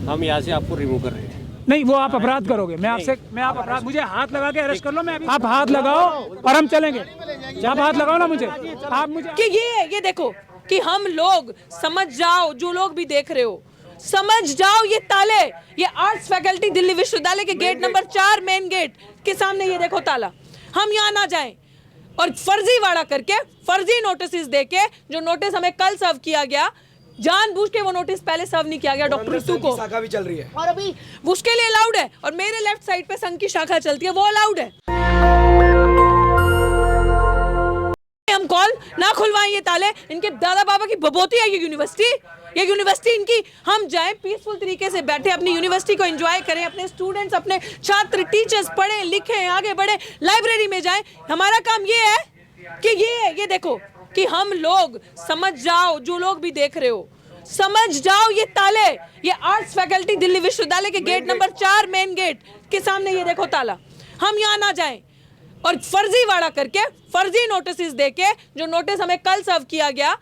हम यहाँ से आपको रिमूव कर रहे हैं। नहीं, वो आप अपराध करोगे। आप अपराध, मुझे हाथ लगा के अरेस्ट कर लो। मैं आप हाथ लगाओ और हम चलेंगे। आप हाथ लगाओ ना मुझे, आप मुझे कि ये देखो कि हम लोग समझ जाओ, जो लोग भी देख रहे हो समझ जाओ, ये ताले, ये आर्ट्स फैकल्टी दिल्ली विश्वविद्यालय के गेट नंबर 4 मेन गेट के सामने ये देखो ताला। हम यहाँ ना जाएं और फर्जीवाड़ा करके, फर्जी नोटिस देके, जो नोटिस हमें कल सर्व किया गया, जानबूझ के वो नोटिस पहले सर्व नहीं किया गया डॉक्टर ऋतु को, शाखा भी चल रही है और अभी उसके लिए अलाउड है। और मेरे लेफ्ट साइड पे संघ की शाखा चलती है, वो अलाउड है। हम कॉल ना खुलवाएं ये ताले। इनके दादा बाबा की बबोती है ये यूनिवर्सिटी इनकी। हम जाएं पीसफुल तरीके से, बैठे अपनी यूनिवर्सिटी को एंजॉय करें, अपने स्टूडेंट्स, अपने छात्र, टीचर्स पढ़ें लिखें, आगे बढ़े, लाइब्रेरी में जाएं। हमारा काम ये है कि ये देखो कि हम लोग समझ जाओ, जो लोग भी देख रहे हो समझ जाओ, ये ताले, ये आर्ट्स फैकल्टी दिल्ली विश्वविद्यालय के गेट नंबर 4 मेन गेट के सामने ये देखो ताला। हम यहाँ ना जाएं और फर्जीवाड़ा करके, फर्जी नोटिस देके, जो नोटिस हमें कल सर्व किया गया,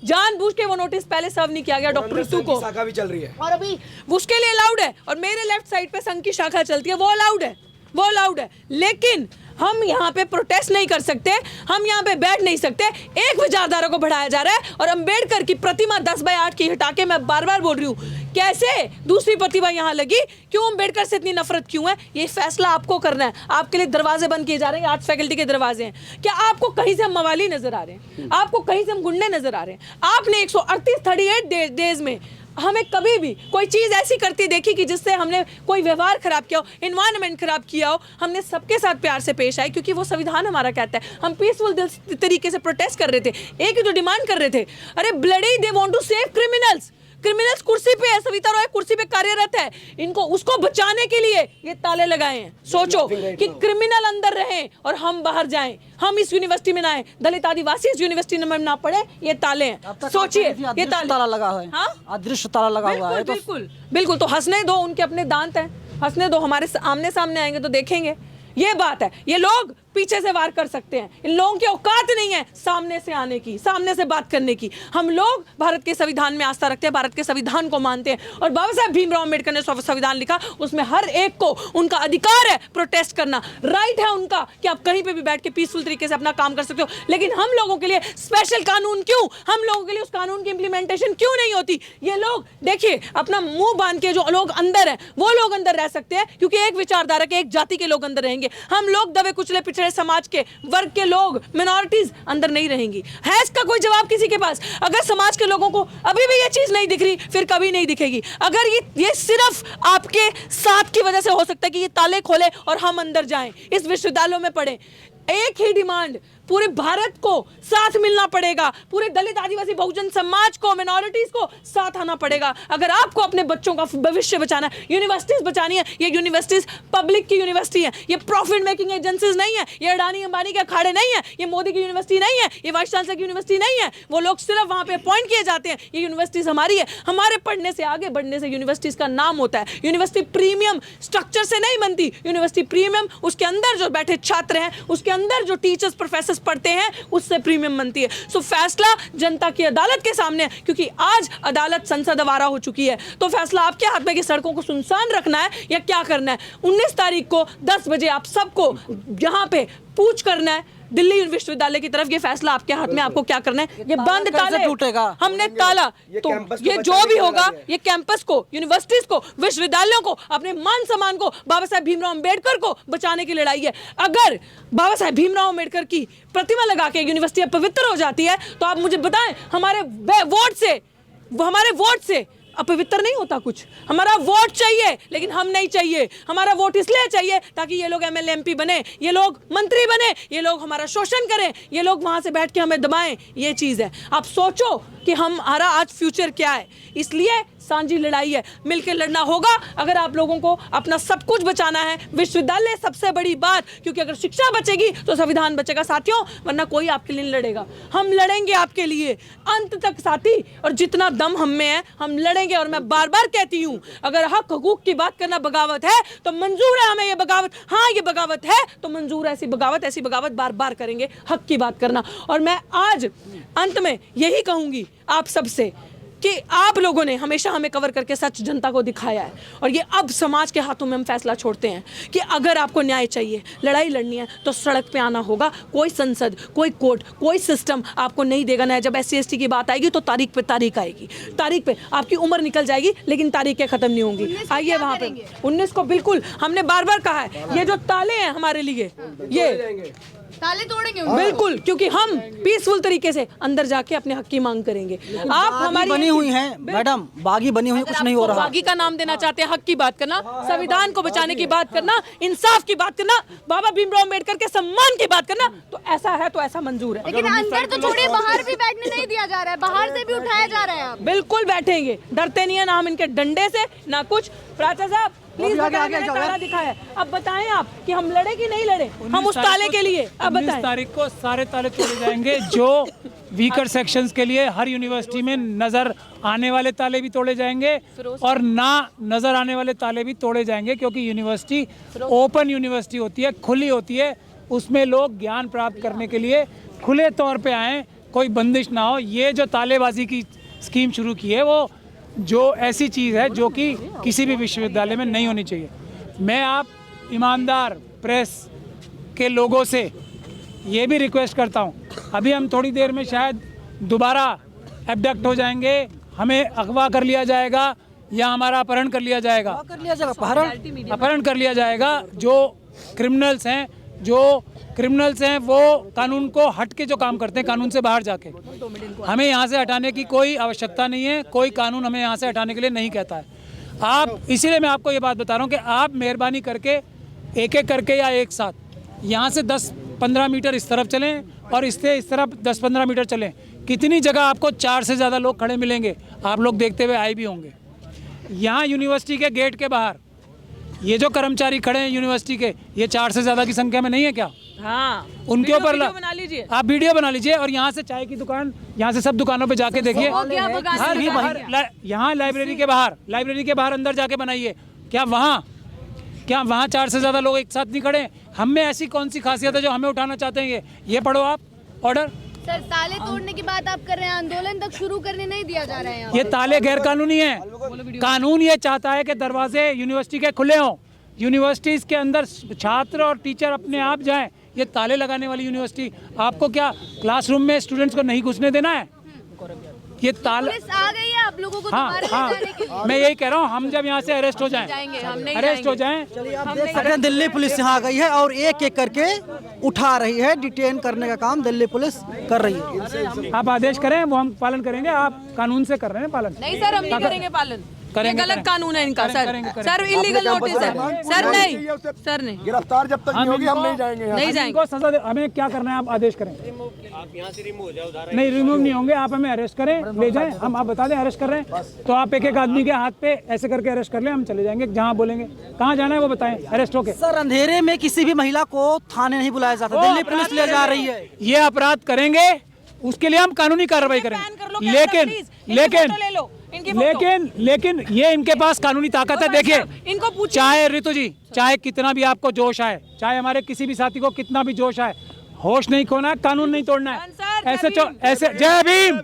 जानबूझ के वो नोटिस पहले सर्व नहीं किया गया डॉक्टर ऋतु को, शाखा भी चल रही है, और अभी उसके लिए अलाउड है। और मेरे लेफ्ट साइड पे संघ की शाखा चलती है, वो अलाउड है। लेकिन हम यहाँ पे प्रोटेस्ट नहीं कर सकते, हम यहाँ पे बैठ नहीं सकते। एक विचारधारा को बढ़ाया जा रहा है और अंबेडकर की प्रतिमा 10x8 की हटा के, मैं बार बार बोल रही हूँ, कैसे दूसरी प्रतिमा यहाँ लगी, क्यों अंबेडकर से इतनी नफरत क्यों है, ये फैसला आपको करना है। आपके लिए दरवाजे बंद किए जा रहे हैं, आर्ट्स फैकल्टी के दरवाजे हैं। क्या आपको कहीं से हम मवाली नजर आ रहे हैं? आपको कहीं से हम गुंडे नजर आ रहे हैं? आपने 138 डेज में हमें कभी भी कोई चीज़ ऐसी करती देखी कि जिससे हमने कोई व्यवहार खराब किया हो, इन्वायरमेंट खराब किया हो? हमने सबके साथ प्यार से पेश आए, क्योंकि वो संविधान हमारा कहता है। हम पीसफुल तरीके से प्रोटेस्ट कर रहे थे, एक ही तो डिमांड कर रहे थे, अरे bloody they want to save criminals कुर्सी पे है, सविता रॉय कुर्सी पे कार्यरत है, इनको उसको बचाने के लिए ये ताले लगाए हैं। सोचो कि क्रिमिनल अंदर रहें और हम बाहर जाएं, हम इस यूनिवर्सिटी में ना आए, दलित आदिवासी इस यूनिवर्सिसिटी में ना पढ़े, ये ताले हैं। सोचिए, ये ताला लगा है, हाँ, अदृश्य ताला लगा हुआ है। बिल्कुल। तो हंसने दो, उनके अपने दांत हैं, हंसने दो, हमारे आमने सामने आएंगे तो देखेंगे। ये बात है, ये लोग पीछे से वार कर सकते हैं, इन लोगों की औकात नहीं है सामने से आने की, सामने से बात करने की। हम लोग भारत के संविधान में आस्था रखते हैं, भारत के संविधान को मानते हैं, और बाबा साहब भीमराव अंबेडकर ने संविधान लिखा, उसमें हर एक को उनका अधिकार है प्रोटेस्ट करना, राइट है उनका कि आप कहीं पे भी बैठ के पीसफुल तरीके से अपना काम कर सकते हो। लेकिन हम लोगों के लिए स्पेशल कानून क्यों? हम लोगों के लिए उस कानून की इंप्लीमेंटेशन क्यों नहीं होती? ये लोग देखिए, अपना मुंह बांध के जो लोग अंदर है वो लोग अंदर रह सकते हैं, क्योंकि एक विचारधारा के, एक जाति के लोग अंदर रहेंगे। हम लोग दबे कुचले पिछड़े समाज के वर्ग के लोग, मिनॉरिटीज अंदर नहीं रहेंगी। है इसका कोई जवाब किसी के पास? अगर समाज के लोगों को अभी भी ये चीज नहीं दिख रही, फिर कभी नहीं दिखेगी। अगर ये सिर्फ आपके साथ की वजह से हो सकता है कि ये ताले खोले और हम अंदर जाएं, इस विश्वविद्यालयों में पढ़ें। एक ही डिमांड, पूरे भारत को साथ मिलना पड़ेगा, पूरे दलित आदिवासी बहुजन समाज को, मिनॉरिटीज को साथ आना पड़ेगा। अगर आपको अपने बच्चों का भविष्य बचाना है, यूनिवर्सिटीज बचानी है, ये यूनिवर्सिटीज पब्लिक की यूनिवर्सिटी है, ये प्रॉफिट मेकिंग एजेंसीज नहीं है, ये अडानी अंबानी के अखाड़े नहीं है, ये मोदी की यूनिवर्सिटी नहीं है, ये वाइस चांसलर की यूनिवर्सिटी नहीं है, वो लोग सिर्फ वहां पे अपॉइंट किए जाते हैं। ये यूनिवर्सिटीज हमारी है, हमारे पढ़ने से, आगे बढ़ने से यूनिवर्सिटीज का नाम होता है। यूनिवर्सिटी प्रीमियम स्ट्रक्चर से नहीं बनती, यूनिवर्सिटी प्रीमियम उसके अंदर जो बैठे छात्र हैं, उसके अंदर जो टीचर्स प्रोफेसर पढ़ते हैं, उससे प्रीमियम बनती है। सो फैसला जनता की अदालत के सामने है, क्योंकि आज अदालत संसद आवारा हो चुकी है। तो फैसला आपके हाथ में कि सड़कों को सुनसान रखना है या क्या करना है। 19 तारीख को 10 बजे आप सबको यहाँ पे पूछ करना है दिल्ली विश्वविद्यालय की तरफ। ये फैसला आपके हाथ में, आपको क्या करना है। ये बंद ताले टूटेगा, हमने ताला, तो ये जो भी होगा, ये कैंपस को, यूनिवर्सिटीज को, विश्वविद्यालयों को, अपने मान सम्मान को, बाबा साहब भीमराव अंबेडकर को बचाने की लड़ाई है। अगर बाबा साहब भीमराव अंबेडकर की प्रतिमा लगा के यूनिवर्सिटी पवित्र हो जाती है, तो आप मुझे बताएं, हमारे वोट से अपवित्र नहीं होता कुछ। हमारा वोट चाहिए, लेकिन हम नहीं चाहिए। हमारा वोट इसलिए चाहिए ताकि ये लोग एमएलए एमपी बने, ये लोग मंत्री बने, ये लोग हमारा शोषण करें, ये लोग वहां से बैठ के हमें दबाएं। ये चीज है। आप सोचो कि हमारा आज फ्यूचर क्या है। इसलिए सांझी लड़ाई है, मिलकर लड़ना होगा अगर आप लोगों को अपना सब कुछ बचाना है। विश्वविद्यालय सबसे बड़ी बात, क्योंकि अगर शिक्षा बचेगी तो संविधान बचेगा साथियों, वरना कोई आपके लिए लड़ेगा। हम लड़ेंगे आपके लिए अंत तक साथी, और जितना दम हम में है हम लड़ेंगे। और मैं बार बार कहती हूँ, अगर हक हुकूक की बात करना बगावत है तो मंजूर है हमें ये बगावत। हाँ, ये बगावत है तो मंजूर है, ऐसी बगावत बार बार करेंगे, हक की बात करना। और मैं आज अंत में यही कहूंगी आप सबसे कि आप लोगों ने हमेशा हमें कवर करके सच जनता को दिखाया है, और ये अब समाज के हाथों में हम फैसला छोड़ते हैं कि अगर आपको न्याय चाहिए, लड़ाई लड़नी है, तो सड़क पे आना होगा। कोई संसद, कोई कोर्ट, कोई सिस्टम आपको नहीं देगा न्याय। जब SC/ST की बात आएगी तो तारीख पे तारीख आएगी, तारीख पे आपकी उम्र निकल जाएगी, लेकिन तारीखें खत्म नहीं होंगी। आइए वहाँ पे 19 को बिल्कुल हमने बार बार कहा है, ये जो ताले हैं हमारे लिए, ये ताले तोड़ेंगे बिल्कुल, क्योंकि हम पीसफुल तरीके से अंदर जाके अपने हक की मांग करेंगे। आप हमारी बनी हुई हैं मैडम, बागी बनी हुई, कुछ नहीं हो रहा। बागी का नाम देना चाहते हैं, हक की बात करना, संविधान को बचाने की बात करना, इंसाफ की बात करना, बाबा भीमराव अम्बेडकर के सम्मान की बात करना, तो ऐसा है तो ऐसा मंजूर है। लेकिन अंदर तो छोड़िए, बाहर भी बैठने नहीं दिया जा रहा है, बाहर से भी उठाया जा रहा है। आप बिल्कुल बैठेंगे, डरते नहीं है ना हम इनके डंडे से ना कुछ। प्राचा साहब प्लीज बताइए, ताला दिखाया है, अब बताएं आप कि हम लड़े कि नहीं लड़े, हम उस ताले के लिए। अब 19 बताएं। तारीख को सारे ताले तोड़े जाएंगे जो वीकर सेक्शंस के लिए। हर यूनिवर्सिटी में नजर आने वाले ताले भी तोड़े जाएंगे और ना नजर आने वाले ताले भी तोड़े जाएंगे, क्योंकि यूनिवर्सिटी ओपन यूनिवर्सिटी होती है, खुली होती है, उसमें लोग ज्ञान प्राप्त करने के लिए खुले तौर पे आएँ, कोई बंदिश ना हो। ये जो तालेबाजी की स्कीम शुरू की है, वो जो ऐसी चीज़ है जो कि किसी भी विश्वविद्यालय में नहीं होनी चाहिए। मैं आप ईमानदार प्रेस के लोगों से ये भी रिक्वेस्ट करता हूँ, अभी हम थोड़ी देर में शायद दोबारा एबडक्ट हो जाएंगे, हमें अगवा कर लिया जाएगा या हमारा अपहरण कर लिया जाएगा, अपहरण कर लिया जाएगा। जो क्रिमिनल्स हैं वो कानून को हट के जो काम करते हैं, कानून से बाहर जाके, हमें यहाँ से हटाने की कोई आवश्यकता नहीं है। कोई कानून हमें यहाँ से हटाने के लिए नहीं कहता है। आप, इसीलिए मैं आपको ये बात बता रहा हूँ कि आप मेहरबानी करके एक एक करके या एक साथ यहाँ से 10-15 मीटर इस तरफ चलें और इससे इस तरफ 10-15 मीटर चलें। कितनी जगह आपको 4 से ज़्यादा लोग खड़े मिलेंगे, आप लोग देखते हुए आए भी होंगे। यहाँ यूनिवर्सिटी के गेट के बाहर ये जो कर्मचारी खड़े हैं यूनिवर्सिटी के, ये 4 से ज़्यादा की संख्या में नहीं है क्या? हाँ, उनके ऊपर बना लीजिए, आप वीडियो बना लीजिए और यहाँ से चाय की दुकान, यहाँ से सब दुकानों पे जाके देखिए। यहाँ लाइब्रेरी के बाहर अंदर जाके बनाइए। क्या वहाँ 4 से ज़्यादा लोग एक साथ नहीं खड़े? हम में ऐसी कौन सी खासियत है जो हमें उठाना चाहते हैं? ये पढ़ो आप ऑर्डर। सर, ताले तोड़ने की बात आप कर रहे हैं, आंदोलन तक शुरू करने नहीं दिया जा रहा है। ये ताले गैर कानूनी है। कानून ये चाहता है कि दरवाजे यूनिवर्सिटी के खुले हों, यूनिवर्सिटीज़ के अंदर छात्र और टीचर अपने आप जाएं। ये ताले लगाने वाली यूनिवर्सिटी, आपको क्या क्लासरूम में स्टूडेंट्स को नहीं घुसने देना है? ये ताला आ गई है आप लोगों को दोबारा ले जाने के लिए। मैं यही कह रहा हूँ, हम जब यहाँ से अरेस्ट हो जाएं, आप देख सकते हैं दिल्ली पुलिस यहाँ आ गई है और एक एक करके उठा रही है। डिटेन करने का काम दिल्ली पुलिस कर रही है। आप आदेश करें, वो हम पालन करेंगे। आप कानून से कर रहे हैं पालन? नहीं सर, हम नहीं करेंगे पालन। ये गलत कानून है इनका सर, इलीगल नोटिस है सर। नहीं गिरफ्तार जब तक नहीं होगी हम नहीं जाएंगे। नहीं जाएंगे। सजा हमें क्या करना है, आप आदेश करें। आप यहाँ से रिमूव हो जाओ। नहीं, रिमूव नहीं होंगे, आप हमें अरेस्ट करें, ले जाएं। हम आप बता दें अरेस्ट कर रहे हैं, तो आप एक एक आदमी के हाथ पे ऐसे करके अरेस्ट कर लें, हम चले जाएंगे। जहाँ बोलेंगे कहाँ जाना है वो बताएं, अरेस्ट होके। सर, अंधेरे में किसी भी महिला को थाने नहीं बुलाया जाता, दिल्ली पुलिस ले जा रही है। ये अपराध करेंगे, उसके लिए हम कानूनी कार्रवाई करेंगे। लेकिन ये इनके पास कानूनी ताकत है। देखिए, इनको पूछिए, चाहे ऋतु जी, चाहे कितना भी आपको जोश आए, चाहे हमारे किसी भी साथी को कितना भी जोश आए, होश नहीं खोना है, कानून नहीं तोड़ना है। जय भीम।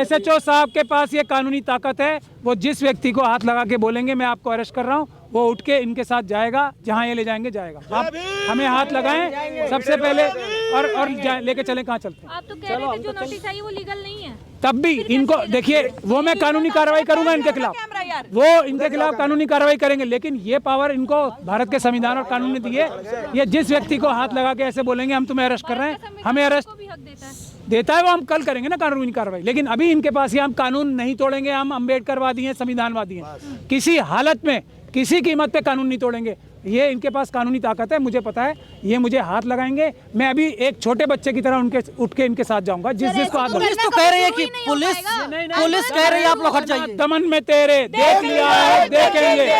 SHO साहब के पास ये कानूनी ताकत है। वो जिस व्यक्ति को हाथ लगा के बोलेंगे मैं आपको अरेस्ट कर रहा हूँ, वो उठ के इनके साथ जाएगा, जहाँ ये ले जाएंगे जाएगा। आप हमें हाथ लगाएं सबसे पहले और लेके चलें। कहाँ चलते हैं? आप तो कह रहे थे जो नोटिस आई वो लीगल नहीं है। तब भी इनको देखिए, वो मैं कानूनी कार्रवाई करूंगा इनके खिलाफ, वो इनके खिलाफ कानूनी कार्रवाई करेंगे। लेकिन ये पावर इनको भारत के संविधान और कानून ने दी है। ये जिस व्यक्ति को हाथ लगा के ऐसे बोलेंगे हम तुम्हें अरेस्ट कर रहे हैं, हमें अरेस्ट देता है, वो हम कल करेंगे ना कानूनी कार्रवाई। लेकिन अभी इनके पास ये हम कानून नहीं तोड़ेंगे। हम अम्बेडकरवादी हैं, संविधानवादी हैं, किसी हालत में किसी कीमत पे कानून नहीं तोड़ेंगे। ये इनके पास कानूनी ताकत है, मुझे पता है। ये मुझे हाथ लगाएंगे, मैं अभी एक छोटे बच्चे की तरह उठ के इनके साथ जाऊंगा। जिसको हाथ पुलिस तो कह रही है कि पुलिस कह रही है आप लोग हट जाइए। दमन में तेरे देख लिया है, देखेंगे।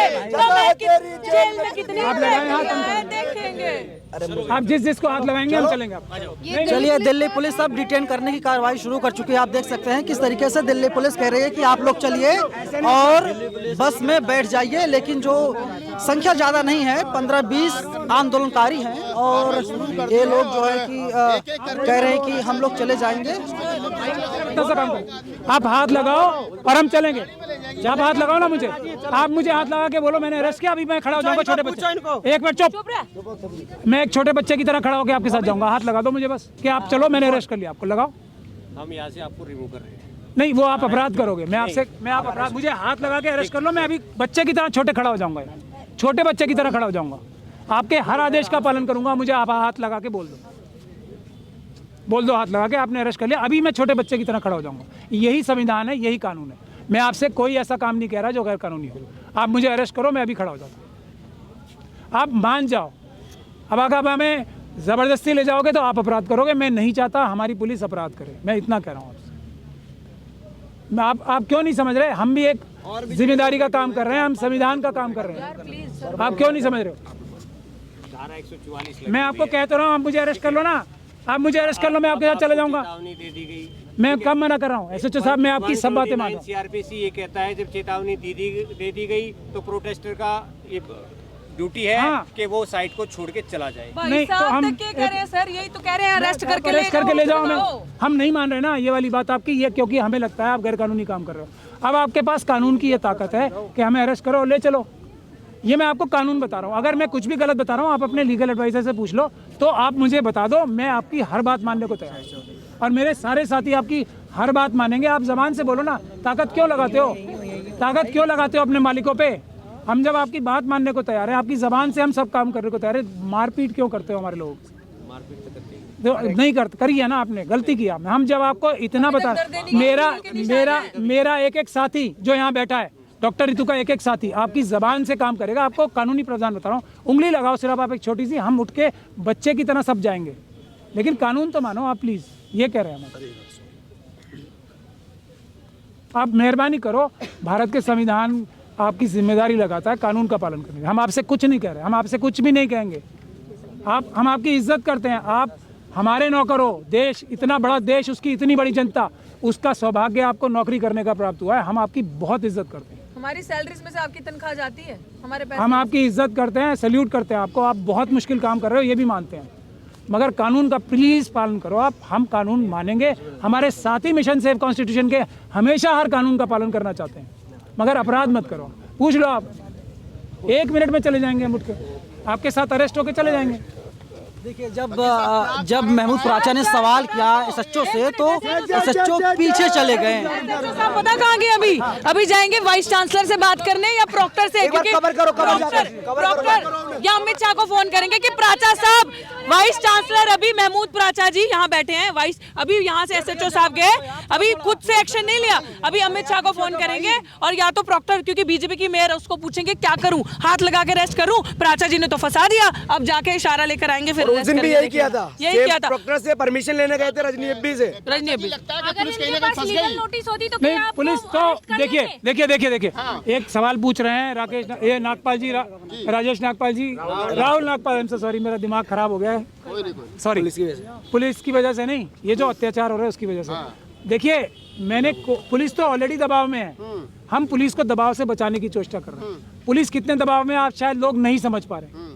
आप लगाएं हाथ, देखेंगे। आप जिसको हाथ लगाएंगे हम चलेंगे। चलिए, दिल्ली पुलिस अब डिटेन करने की कार्रवाई शुरू कर चुकी है। आप देख सकते हैं किस तरीके से दिल्ली पुलिस कह रही है कि आप लोग चलिए और बस में बैठ जाइए। लेकिन जो संख्या ज्यादा नहीं है, 15-20 आंदोलनकारी हैं और ये लोग जो है कि कह रहे हैं कि हम लोग चले जाएंगे। छोटा सा काम करो, आप हाथ लगाओ और हम चलेंगे। आप हाथ लगाओ ना मुझे, आप मुझे हाथ लगा के बोलो मैंने अरेस्ट किया, अभी मैं खड़ा हो जाऊंगा छोटे बच्चे। एक मिनट चुप, मैं एक छोटे बच्चे की तरह खड़ा होकर आपके साथ जाऊंगा। हाथ लगा दो मुझे बस कि आप चलो मैंने अरेस्ट कर लिया, आपको लगाओ। हम यहाँ से आपको रिमूव कर रहे हैं। नहीं, वो आप अपराध करोगे। मैं आप अपराध, मुझे हाथ लगा के अरेस्ट कर लो, मैं अभी बच्चे की तरह छोटे खड़ा हो जाऊंगा, छोटे बच्चे की तरह खड़ा हो जाऊंगा। आपके हर आदेश का पालन करूंगा। मुझे आप हाथ लगा के बोल दो हाथ लगा के आपने अरेस्ट कर लिया, अभी मैं छोटे बच्चे की तरह खड़ा हो जाऊंगा। यही संविधान है, यही कानून है। मैं आपसे कोई ऐसा काम नहीं कह रहा जो गैर कानूनी हो। आप मुझे अरेस्ट करो, मैं अभी खड़ा हो जाऊंगा। आप मान जाओ। अब अगर आप हमें ज़बरदस्ती ले जाओगे तो आप अपराध करोगे। मैं नहीं चाहता हमारी पुलिस अपराध करे, मैं इतना कह रहा हूँ आपसे। आप क्यों नहीं समझ रहे? हम भी एक जिम्मेदारी का काम कर रहे हैं, हम संविधान का काम कर रहे हैं। आप क्यों नहीं समझ रहे हो? धारा 144 मैं आपको कहता रहा हूँ, आप मुझे अरेस्ट कर लो ना, आप मुझे अरेस्ट कर लो, मैं आपके साथ चला जाऊंगा। चेतावनी दे दी गई। मैं कब मना कर रहा हूँ? एसएचओ साहब, मैं आपकी सब बातें मान रहा हूँ। सीआरपीसी ये कहता है जब चेतावनी दे दी गई तो प्रोटेस्टर का ये ड्यूटी है कि वो साइट को छोड़ के चला जाए। नहीं तो हम क्या कह रहे हैं सर? यही तो कह रहे हैं, अरेस्ट करके ले जाओ। हम नहीं मान रहे ना ये वाली बात आपकी, ये क्योंकि हमें लगता है आप गैर कानूनी काम कर रहे हो। अब आपके पास कानून की ये ताकत है कि हमें अरेस्ट करो, ले चलो। ये मैं आपको कानून बता रहा हूँ। अगर मैं कुछ भी गलत बता रहा हूँ, आप अपने लीगल एडवाइजर से पूछ लो, तो आप मुझे बता दो, मैं आपकी हर बात मानने को तैयार हूँ। और मेरे सारे साथी आपकी हर बात मानेंगे। आप जबान से बोलो ना, ताकत क्यों लगाते हो? ताकत क्यों लगाते हो अपने मालिकों पे? हम जब आपकी बात मानने को तैयार है, आपकी जबान से हम सब काम करने को तैयार है, मारपीट क्यों करते हो हमारे लोग? नहीं करते, करिए ना, आपने गलती किया। हम जब आपको इतना बता, मेरा एक साथी जो यहाँ बैठा है, डॉक्टर रितु का एक साथी आपकी जबान से काम करेगा। आपको कानूनी प्रावधान बता रहा हूँ, उंगली लगाओ सिर्फ आप एक छोटी सी, हम उठ के बच्चे की तरह सब जाएंगे। लेकिन कानून तो मानो आप प्लीज, ये कह रहे हैं हम। आप मेहरबानी करो, भारत के संविधान आपकी जिम्मेदारी लगाता है कानून का पालन करने का। हम आपसे कुछ नहीं कह रहे, हम आपसे कुछ भी नहीं कहेंगे। हम आपकी इज्जत करते हैं, आप हमारे नौकर हो। देश इतना बड़ा देश, उसकी इतनी बड़ी जनता, उसका सौभाग्य आपको नौकरी करने का प्राप्त हुआ है। हम आपकी बहुत इज्जत करते हैं। हमारी सैलरीज में से आपकी तनख्वाह जाती है, हमारे पैसे। हम आपकी इज्जत करते हैं, सैल्यूट करते हैं आपको। आप बहुत मुश्किल काम कर रहे हो, ये भी मानते हैं, मगर कानून का प्लीज पालन करो आप। हम कानून मानेंगे। हमारे साथी मिशन सेव कॉन्स्टिट्यूशन के हमेशा हर कानून का पालन करना चाहते हैं, मगर अपराध मत करो। पूछ लो आप, 1 मिनट में चले जाएंगे हम उठ के, आपके साथ अरेस्ट होकर चले जाएंगे। देखिए, जब महमूद प्राचा ने सवाल किया एसएचओ से, तो एसएचओ पीछे चले गए। साहब पता कहाँ गए? अभी जाएंगे वाइस चांसलर से बात करने या प्रॉक्टर से? प्रॉक्टर या अमित शाह को फोन करेंगे कि प्राचा साहब, वाइस चांसलर अभी महमूद प्राचा जी यहाँ बैठे हैं, वाइस अभी यहाँ से एसएचओ साहब गए, अभी खुद से एक्शन नहीं लिया। अभी अमित शाह को फोन करेंगे और या तो प्रॉक्टर, क्योंकि बीजेपी की मेयर, उसको पूछेंगे क्या करूं, हाथ लगा के अरेस्ट करूं? प्राचा जी ने तो फंसा दिया, अब जाके इशारा लेकर आएंगे फिर। उस दिन भी यही किया था, यही किया था। प्रॉक्टर से परमिशन लेने गए थे रजनी एब्बी से। रजनी एब्बी नोटिस होती तो नहीं, पुलिस तो देखिए, एक सवाल पूछ रहे हैं राकेश, ये नागपाल जी, राजेश नागपाल जी, राहुल नागपाल, सॉरी मेरा दिमाग खराब हो गया है, सॉरी। पुलिस की वजह से नहीं, ये जो अत्याचार हो रहा है उसकी वजह से। देखिए, पुलिस तो ऑलरेडी दबाव में है, हम पुलिस को दबाव से बचाने की चेष्टा कर रहे हैं। पुलिस कितने दबाव में आप शायद लोग नहीं समझ पा रहे।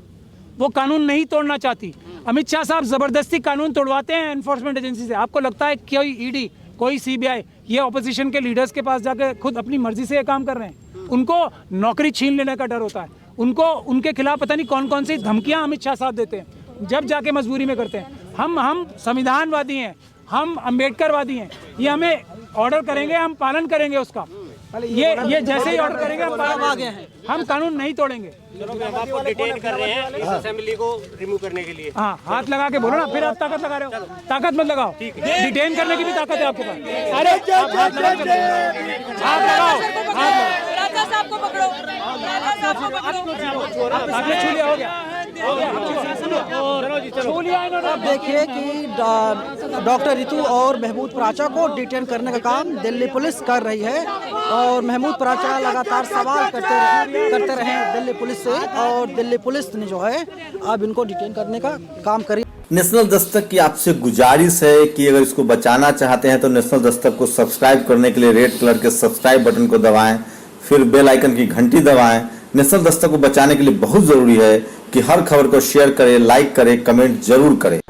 वो कानून नहीं तोड़ना चाहती। अमित शाह साहब जबरदस्ती कानून तोड़वाते हैं एनफोर्समेंट एजेंसी से। आपको लगता है कोई ईडी, कोई सीबीआई, ये ऑपोजिशन के लीडर्स के पास जाकर खुद अपनी मर्जी से ये काम कर रहे हैं? उनको नौकरी छीन लेने का डर होता है, उनको उनके खिलाफ पता नहीं कौन कौन सी धमकियां अमित शाह साहब देते हैं, जब जाके मजबूरी में करते हैं। हम संविधानवादी हैं, हम अम्बेडकरवादी हैं। ये हमें ऑर्डर करेंगे, हम पालन करेंगे उसका। ये जैसे ही ऑर्डर करेंगे हम पालन आ गए हैं, हम कानून नहीं तोड़ेंगे। हम आपको डिटेन कर रहे हैं इस असेंबली को रिमूव करने के लिए। हाँ, हाथ लगा के बोलो ना, फिर आप ताकत लगा रहे हो। ताकत मत लगाओ, डिटेन करने की भी ताकत है आपके पास। अरे आप हाथ लगाओ, राजा साहब को पकड़ो, राजा साहब को पकड़ो। आपने छू लिया, हो गया। अब देखिए कि डॉक्टर रितु और महमूद प्राचा को डिटेन करने का काम दिल्ली पुलिस कर रही है, और महमूद प्राचा लगातार सवाल करते रहे दिल्ली पुलिस से, और दिल्ली पुलिस ने जो है अब इनको डिटेन करने का काम करी। नेशनल दस्तक की आपसे गुजारिश है कि अगर इसको बचाना चाहते हैं तो नेशनल दस्तक को सब्सक्राइब करने के लिए रेड कलर के सब्सक्राइब बटन को दबाएं, फिर बेल आइकन की घंटी दबाएं। नेशनल दस्तक को बचाने के लिए बहुत जरूरी है कि हर खबर को शेयर करें, लाइक करें, कमेंट जरूर करें।